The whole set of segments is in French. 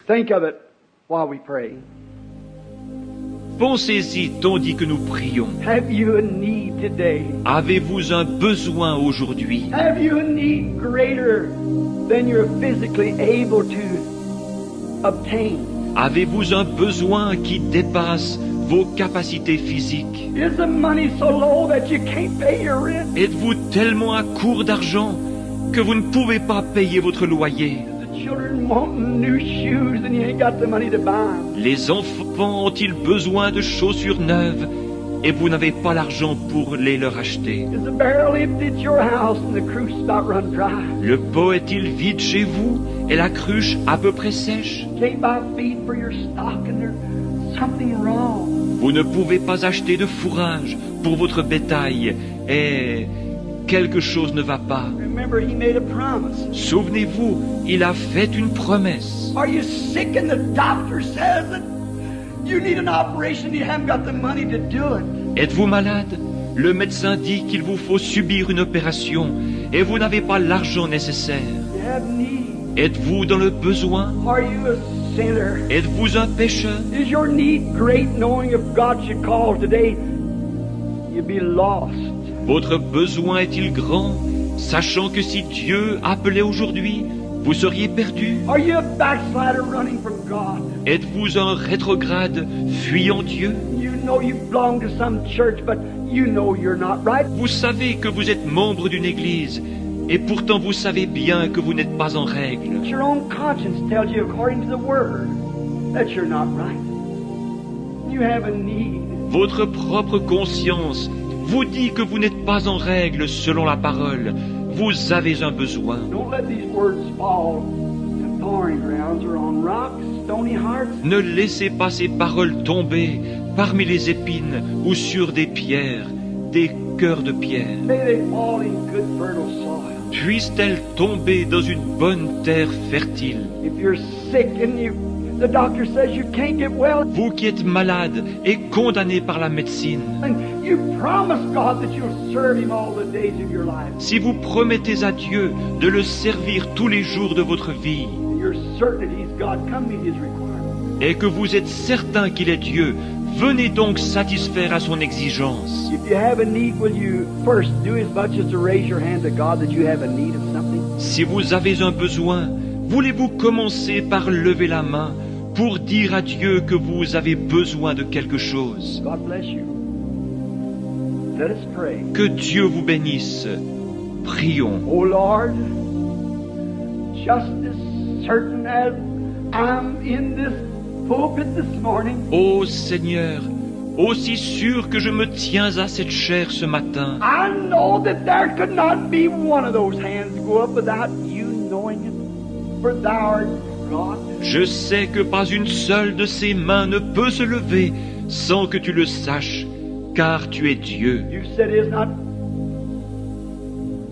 Think of it while we pray. Pensez-y tandis que nous prions. Have you a need today? Avez-vous un besoin aujourd'hui? Have you a need greater than you're physically able to obtain? Avez-vous un besoin qui dépasse vos capacités physiques? Is the money so low that you can't pay your rent? Êtes-vous tellement à court d'argent que vous ne pouvez pas payer votre loyer? The children wanting new shoes and you ain't got the money to buy them. Les enfants ont-ils besoin de chaussures neuves et vous n'avez pas l'argent pour les leur acheter? Is the barrel empty at your house and the cruise about run dry? Le pot est-il vide chez vous et la cruche à peu près sèche? Can't buy feed for your stock and there's something wrong. Vous ne pouvez pas acheter de fourrage pour votre bétail et quelque chose ne va pas. Remember, he made a promise. Souvenez-vous, il a fait une promesse. Are you sick and the doctor says that you need an operation, you haven't got the money to do it? Êtes-vous malade? Le médecin dit qu'il vous faut subir une opération et vous n'avez pas l'argent nécessaire. You have need. Êtes-vous dans le besoin? Are you a sinner? Êtes-vous un pécheur? Is your need great knowing if God should call today, you'd be lost? Votre besoin est-il grand, sachant que si Dieu appelait aujourd'hui, vous seriez perdu? Are you a backslider running from God? Êtes-vous un rétrograde fuyant Dieu? You know you belong to some church, but you know you're not right. Vous savez que vous êtes membre d'une église, et pourtant vous savez bien que vous n'êtes pas en règle. Your own conscience tells you according to the Word that you're not right. You have a need. Votre propre conscience vous dit que vous n'êtes pas en règle selon la parole. Vous avez un besoin. Don't let these words fall to thorny grounds or on rocks, stony hearts. Ne laissez pas ces paroles tomber parmi les épines ou sur des pierres, des cœurs de pierre. May they fall in good fertile soil. Puissent-elles tomber dans une bonne terre fertile? If you're sick and the doctor says you can't get well, Vous qui êtes malade et condamné par la médecine, and you promise God that you'll serve Him all the days of your life, si vous promettez à Dieu de le servir tous les jours de votre vie, and you're certain that He's God, come meet His requirements. et que vous êtes certain qu'il est Dieu, venez donc satisfaire à son exigence. If you have a need, will you first do as much as to raise your hand to God that you have a need of something? Si vous avez un besoin, voulez-vous commencer par lever la main pour dire à Dieu que vous avez besoin de quelque chose? God bless you. Let us pray. Que Dieu vous bénisse. Prions. Oh Lord, just as certain as I'm in this pulpit this morning, Ô Seigneur, aussi sûr que je me tiens à cette chair ce matin, I know that there could not be one of those hands go up without you knowing it. For thou art God. je sais que pas une seule de ces mains ne peut se lever sans que tu le saches, car tu es Dieu. You said, is not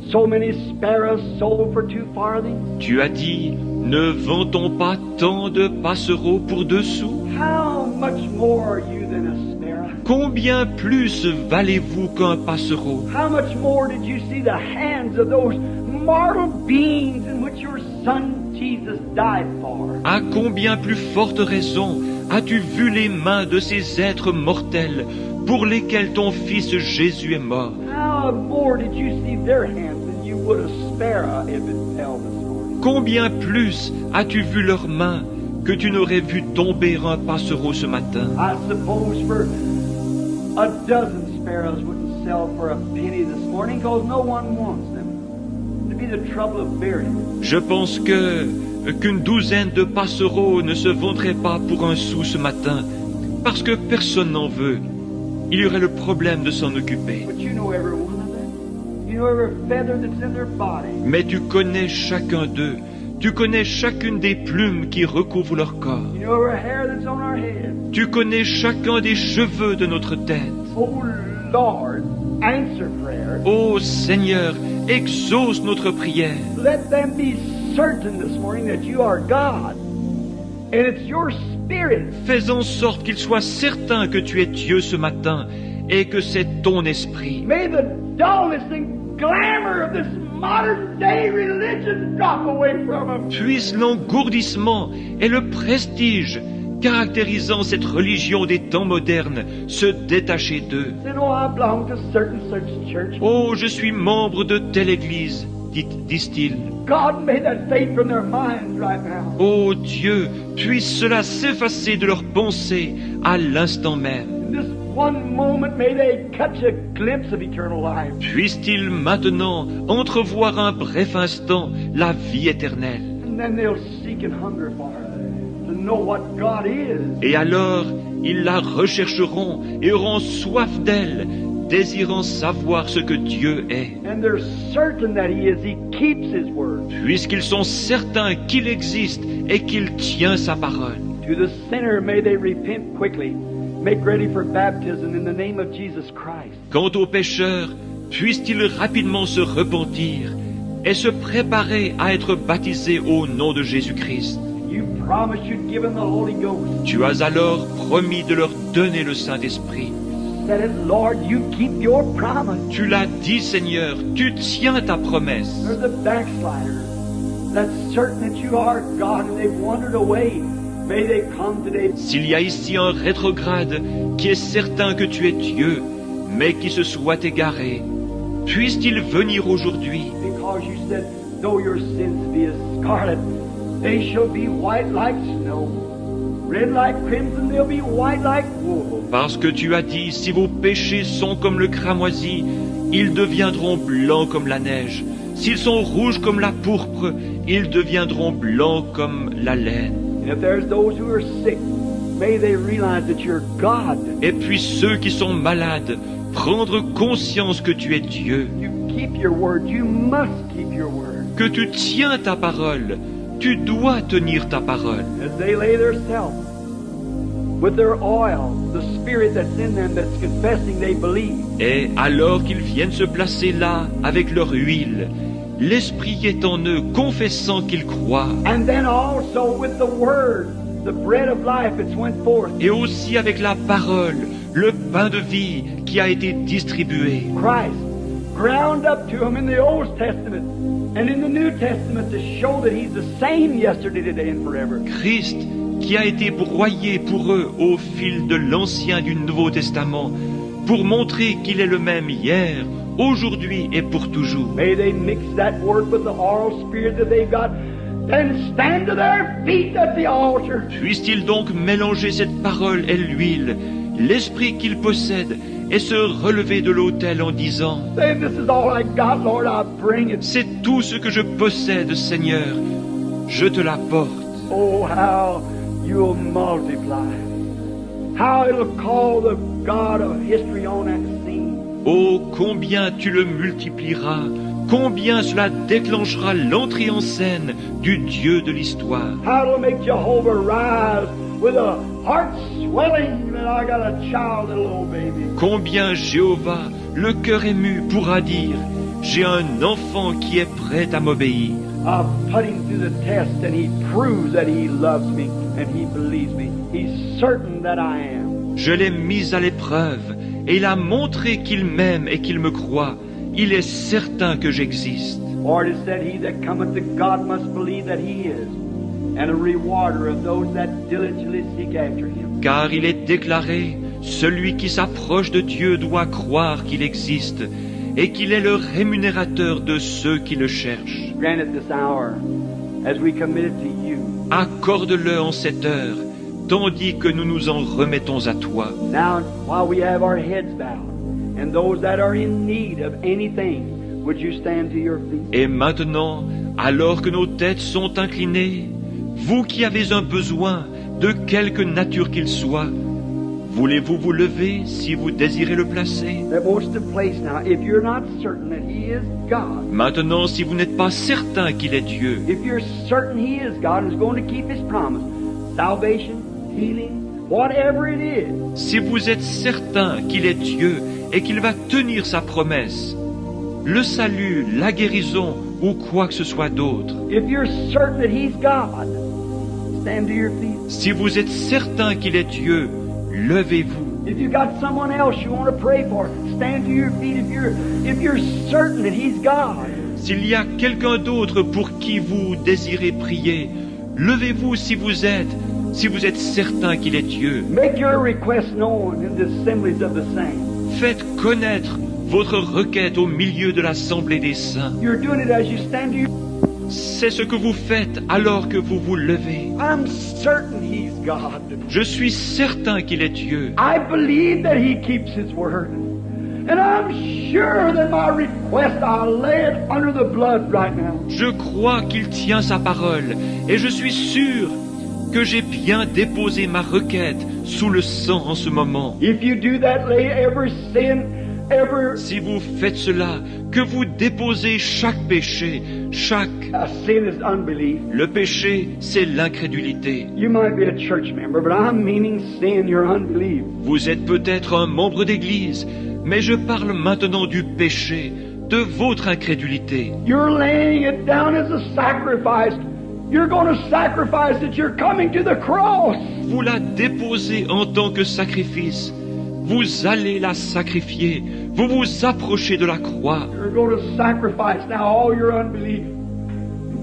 so many sparrows sold for 2 farthings? Tu as dit, ne vend-on pas tant de passereaux pour 2 sous? How much more are you than a sparrow? Combien plus valez-vous qu'un passereau? How much more did you see the hands of those mortal beings in which your Son Jesus died for? À combien plus forte raison as-tu vu les mains de ces êtres mortels pour lesquels ton Fils Jésus est mort? How more did you see their hands than you would a sparrow if it fell this morning? Combien plus as-tu vu leurs mains que tu n'aurais vu tomber un passereau ce matin? I suppose for a dozen sparrows wouldn't sell for a penny this morning because no one wants them. It'd be the trouble of bearing. Je pense qu'une douzaine de passereaux ne se vendraient pas pour 1 sou ce matin, parce que personne n'en veut. Il y aurait le problème de s'en occuper. But you know every one of them. You know every feather that's in their body. Mais tu connais chacun d'eux. Tu connais chacune des plumes qui recouvrent leur corps. You know every hair that's on our head. Tu connais chacun des cheveux de notre tête. Oh Lord, answer prayer. Ô Seigneur, exauce notre prière. Let them be certain this morning that you are God. And it's your Spirit. Fais en sorte qu'ils soient certains que tu es Dieu ce matin et que c'est ton esprit. May the dullness and glamour of this modern day religion drop away from them. Puisse l'engourdissement et le prestige caractérisant cette religion des temps modernes se détacher d'eux. Say, no, I belong to certain such church. Oh, je suis membre de telle église, disent-ils. God, may that fade from their minds right now. Oh Dieu, puisse cela s'effacer de leurs pensées à l'instant même. In this one moment, may they catch a glimpse of eternal life. Puisse-t-il maintenant entrevoir un bref instant la vie éternelle. And then they'll seek and hunger for it, to know what God is. Et alors, ils la rechercheront et auront soif d'elle, désirant savoir ce que Dieu est. And they're certain that He is. He keeps His word. Puisqu'ils sont certains qu'il existe et qu'il tient sa parole. To the sinner, may they repent quickly. Make ready for baptism in the name of Jesus Christ. Quant aux pécheurs, puissent-ils rapidement se repentir et se préparer à être baptisés au nom de Jésus-Christ. You promised you'd give them the Holy Ghost. Tu as alors promis de leur donner le Saint-Esprit. Said it, Lord, you keep your promise. Tu l'as dit, Seigneur, tu tiens ta promesse. There's a backslider that's certain that you are God and they've wandered away. May they come today. S'il y a ici un rétrograde qui est certain que tu es Dieu, mais qui se soit égaré, puisse-t-il venir aujourd'hui, Because you said, though your sins be as scarlet, they shall be white like snow. Red like crimson, they'll be white like wool. parce que tu as dit, si vos péchés sont comme le cramoisi, ils deviendront blancs comme la neige. S'ils sont rouges comme la pourpre, ils deviendront blancs comme la laine. And if there's those who are sick, may they realize that you're God. Et puis ceux qui sont malades, prendre conscience que tu es Dieu, You keep your word. You must keep your word. que tu tiens ta parole, tu dois tenir ta parole. As they lay their self with their oil, the spirit that's in them that's confessing they believe. Et alors qu'ils viennent se placer là avec leur huile, l'Esprit est en eux, confessant qu'ils croient, And then also with the word, the bread of life that's went forth. et aussi avec la parole, le pain de vie qui a été distribué. Christ ground up to them in the Old Testament and in the New Testament to show that He's the same yesterday, today, and forever. Christ qui a été broyé pour eux au fil de l'Ancien et du Nouveau Testament, pour montrer qu'il est le même hier, aujourd'hui et pour toujours. May they mix that word with the oral spirit that they've got and stand to their feet at the altar. Puisse-t-il donc mélanger cette parole et l'huile, l'esprit qu'ils possèdent, et se relever de l'autel en disant, Say, this is all I got, Lord, I bring it. c'est tout ce que je possède, Seigneur, je te l'apporte. Oh, how you'll multiply. How it'll call the God of history on that scene. Oh, combien tu le multiplieras, combien cela déclenchera l'entrée en scène du Dieu de l'histoire. How it'll make Jehovah rise with a heart swelling that I got a child, a little baby. Combien Jéhovah, le cœur ému, pourra dire, j'ai un enfant qui est prêt à m'obéir. I've put him through the test and he proves that he loves me and he believes me. He's certain that I am. Je l'ai mis à l'épreuve, et il a montré qu'il m'aime et qu'il me croit. Il est certain que j'existe. For it is said, he that cometh to God must believe that he is, and a rewarder of those that diligently seek after him. Car il est déclaré, celui qui s'approche de Dieu doit croire qu'il existe, et qu'il est le rémunérateur de ceux qui le cherchent. Grant it this hour as we commit it to you. Accorde-le en cette heure, tandis que nous nous en remettons à toi. Now, while we have our heads bowed, and those that are in need of anything, would you stand to your feet? Et maintenant, alors que nos têtes sont inclinées, vous qui avez un besoin, de quelque nature qu'il soit, voulez-vous vous lever si vous désirez le placer? That wants to place now. If you're not certain that he is God, Maintenant, si vous n'êtes pas certain qu'il est Dieu, if you're certain he is God and is going to keep his promise, salvation, healing, whatever it is, si vous êtes certain qu'il est Dieu et qu'il va tenir sa promesse, le salut, la guérison ou quoi que ce soit d'autre, if you're certain that he's God, stand to your feet. si vous êtes certain qu'il est Dieu, levez-vous. If you got someone else you want to pray for, stand to your feet. If you're certain that he's God. S'il y a quelqu'un d'autre pour qui vous désirez prier, levez-vous si vous êtes certain qu'il est Dieu. Make your request known in the assemblies of the saints. Faites connaître votre requête au milieu de l'assemblée des saints. You're doing it as you stand to your... C'est ce que vous faites alors que vous vous levez. I'm certain He's God. Je suis certain qu'il est Dieu. I believe that He keeps His word. And I'm sure that my request, I'll lay it under the blood right now. Je crois qu'il tient sa parole et je suis sûr que j'ai bien déposé ma requête sous le sang en ce moment. If you do that, lay every sin, every... Si vous faites cela, que vous déposez chaque péché, A sin is unbelief. Le péché, c'est l'incrédulité. You might be a church member, but I'm meaning sin, your unbelief. Vous êtes peut-être un membre d'église, mais je parle maintenant du péché, de votre incrédulité. You're laying it down as a sacrifice. You're going to sacrifice it. You're coming to the cross. Vous la déposez en tant que sacrifice. Vous allez la sacrifier. Vous vous approchez de la croix. You're going to sacrifice now all your unbelief.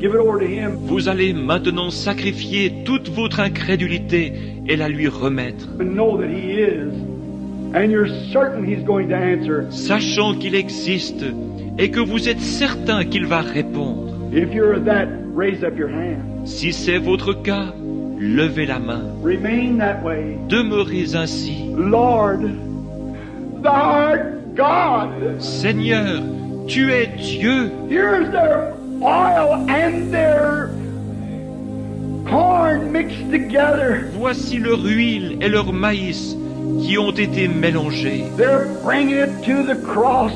Give it over to Him. Vous allez maintenant sacrifier toute votre incrédulité et la lui remettre. And know that He is. And you're certain He's going to answer. Sachant qu'il existe et que vous êtes certain qu'il va répondre. If you're that, raise up your hand. Si c'est votre cas, levez la main. Remain that way. Demeurez ainsi. Lord, Thou art God. Seigneur, tu es Dieu. Here's their oil and their corn mixed together. Voici leur huile et leur maïs qui ont été mélangés. They're bringing it to the cross,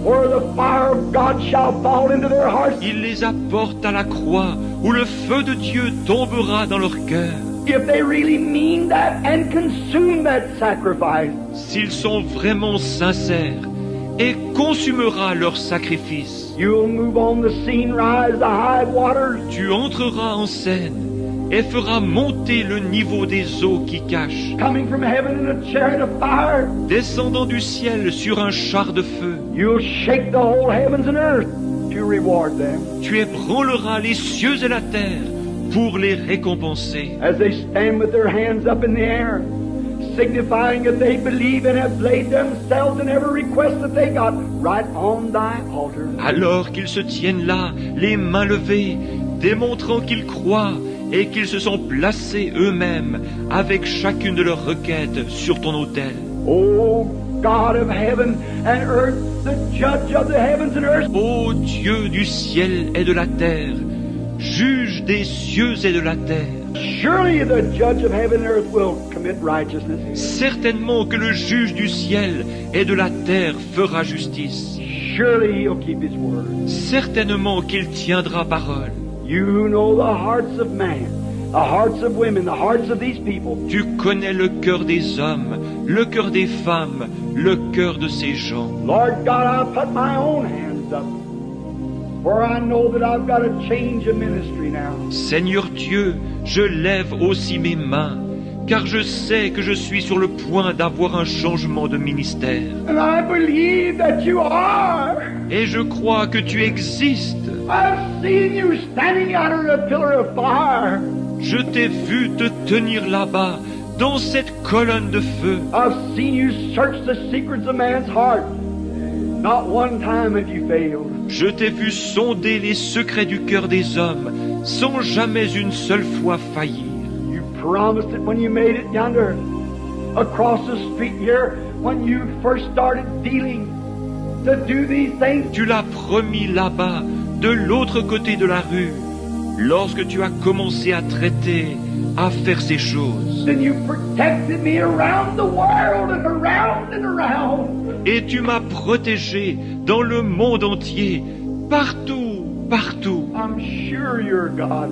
where the fire of God shall fall into their hearts. Ils les apportent à la croix, où le feu de Dieu tombera dans leur cœur. If they really mean that and consume that sacrifice, S'ils sont vraiment sincères, et consumera leur sacrifice. you'll move on the scene, rise the high waters. Tu entreras en scène et feras monter le niveau des eaux qui cachent, Coming from heaven in a chariot of fire, descendant du ciel sur un char de feu. you'll shake the whole heavens and earth to reward them. Tu ébranleras les cieux et la terre pour les récompenser. As they stand with their hands up in the air, signifying that they believe and have laid themselves in every request that they got right on thy altar. Alors qu'ils se tiennent là, les mains levées, démontrant qu'ils croient et qu'ils se sont placés eux-mêmes avec chacune de leurs requêtes sur ton autel. O God of heaven and earth, the judge of the heavens and earth, Ô Dieu du ciel et de la terre, juge des cieux et de la terre, surely the judge of heaven and earth will commit righteousness. certainement que le juge du ciel et de la terre fera justice. Surely He'll keep His word. Certainement qu'il tiendra parole. You know the hearts of man, the hearts of women, the hearts of these people. Tu connais le cœur des hommes, le cœur des femmes, le cœur de ces gens. Lord God, I put my own hands up, for I know that I've got to change a ministry now. Seigneur Dieu, je lève aussi mes mains, car je sais que je suis sur le point d'avoir un changement de ministère. And I believe that you are. Et je crois que tu existes. I've seen you standing under a pillar of fire. Je t'ai vu te tenir là-bas, dans cette colonne de feu. I've seen you search the secrets of man's heart. Not one time have you failed. Je t'ai vu sonder les secrets du cœur des hommes, sans jamais une seule fois faillir. You promised it when you made it yonder, across the street here, when you first started dealing, to do these things. Tu l'as promis là-bas, de l'autre côté de la rue, lorsque tu as commencé à traiter, à faire ces choses. Then you protected me around the world and around and around. Et tu m'as protégé dans le monde entier, partout, partout. I'm sure you're God.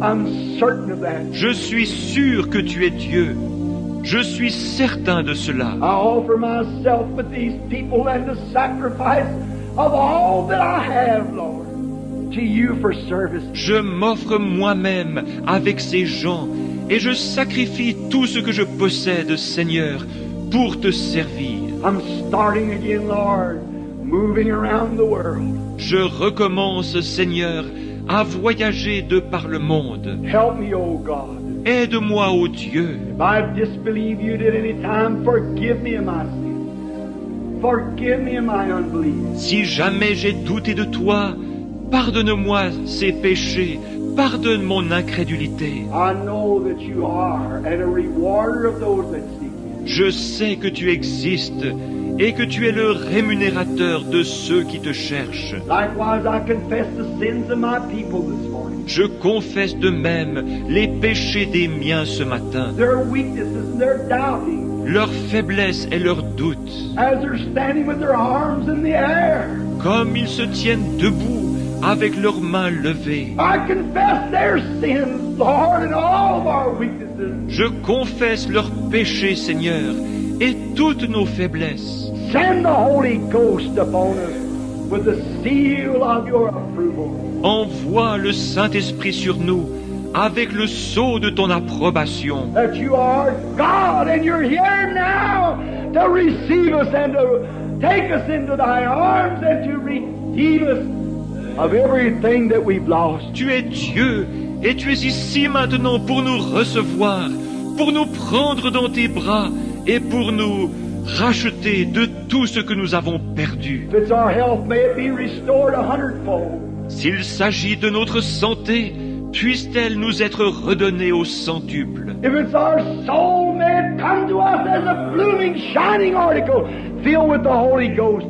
I'm certain of that. Je suis sûr que tu es Dieu. Je suis certain de cela. I offer myself with these people and the sacrifice of all that I have, Lord, to you for service. Je m'offre moi-même avec ces gens et je sacrifie tout ce que je possède, Seigneur, pour te servir. I'm starting again, Lord, moving around the world. Je recommence, Seigneur, à voyager de par le monde. Help me, O God. Aide-moi, ô Dieu. If I've disbelieved you at any time, forgive me of my sin. Forgive me of my unbelief. Si jamais j'ai douté de toi, pardonne-moi ces péchés, pardonne mon incrédulité. I know that you are and a rewarder of those that seek you. Je sais que tu existes et que tu es le rémunérateur de ceux qui te cherchent. Likewise, I confess the sins of my people this morning. Je confesse de même les péchés des miens ce matin, Their weaknesses and their doubting leur faiblesse et leurs doutes, as they're standing with their arms in the air. comme ils se tiennent debout avec leurs mains levées. I confess their sins, Lord, and all of our weaknesses. Je confesse leurs péchés, Seigneur, et toutes nos faiblesses. Send the Holy Ghost upon us with the seal of your approval. Envoie le Saint-Esprit sur nous avec le sceau de ton approbation. That you are God and you're here now to receive us and to take us into thy arms and to redeem us of everything that we've lost. Tu es Dieu et tu es ici maintenant pour nous recevoir, pour nous prendre dans tes bras et pour nous racheter de tout ce que nous avons perdu. If it's our health, may it be restored 100-fold. S'il s'agit de notre santé, puisse-t-elle nous être redonnée au centuple. If it's our soul, may it come to us as a blooming, shining article filled with the Holy Ghost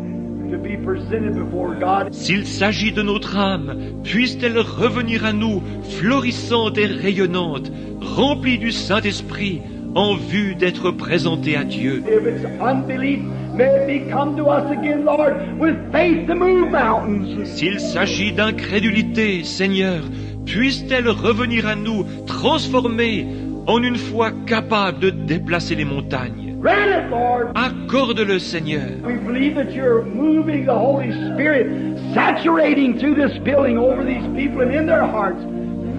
to be presented before God. S'il s'agit de notre âme, puisse-t-elle revenir à nous florissante et rayonnante, remplie du Saint-Esprit, en vue d'être présentée à Dieu. If it's unbelief, may it be come to us again, Lord, with faith to move mountains. S'il s'agit d'incrédulité, Seigneur, puisse-t-elle revenir à nous transformée en une foi capable de déplacer les montagnes. Grant it, Lord. Accorde-le, Seigneur. We believe that you're moving the Holy Spirit, saturating through this building over these people and in their hearts,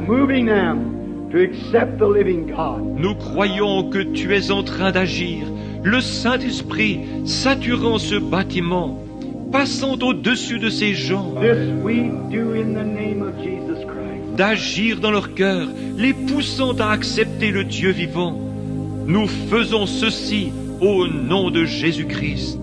moving them to accept the living God. Nous croyons que tu es en train d'agir, le Saint-Esprit saturant ce bâtiment, passant au-dessus de ces gens, This we do in the name of Jesus Christ. d'agir dans leur cœur, les poussant à accepter le Dieu vivant. Nous faisons ceci au nom de Jésus-Christ.